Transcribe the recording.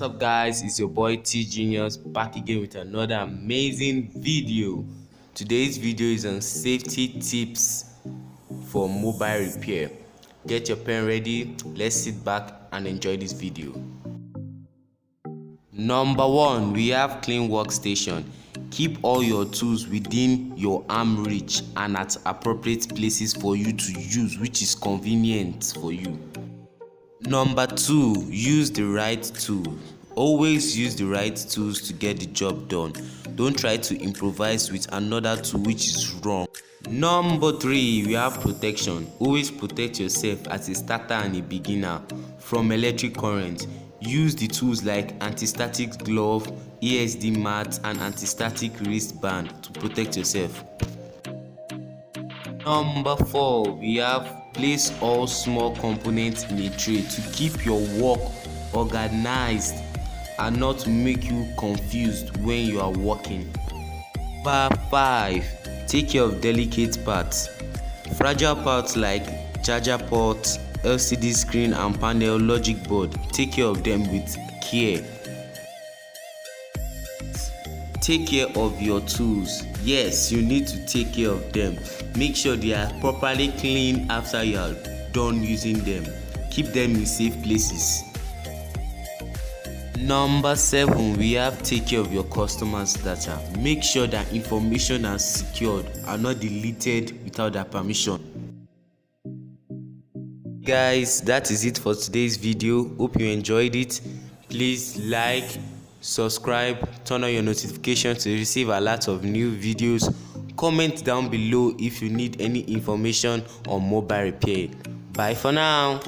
What's up guys, it's your boy T Genius back again with another amazing video. Today's video is on safety tips for mobile repair. Get your pen ready, let's sit back and enjoy this video. Number 1, we have clean workstation. Keep all your tools within your arm reach and at appropriate places for you to use, which is convenient for you. Number 2, use the right tool. Always use the right tools to get the job done. Don't try to improvise with another tool which is wrong. Number 3, we have protection. Always protect yourself as a starter and a beginner from electric current. Use the tools like anti-static glove, ESD mat and anti-static wristband to protect yourself. Number 4, we have place all small components in a tray to keep your work organized and not to make you confused when you are working. Number 5, take care of delicate parts. Fragile parts like charger ports, LCD screen and panel, logic board. Take care of them with care. Take care of your tools. Yes, you need to take care of them. Make sure they are properly cleaned after you are done using them. Keep them in safe places. Number 7, we have take care of your customers' data. Make sure that information are secured and not deleted without their permission. Guys, that is it for today's video. Hope you enjoyed it. Please like, subscribe, turn on your notifications to receive a lot of new videos. Comment down below if you need any information on mobile repair. Bye for now.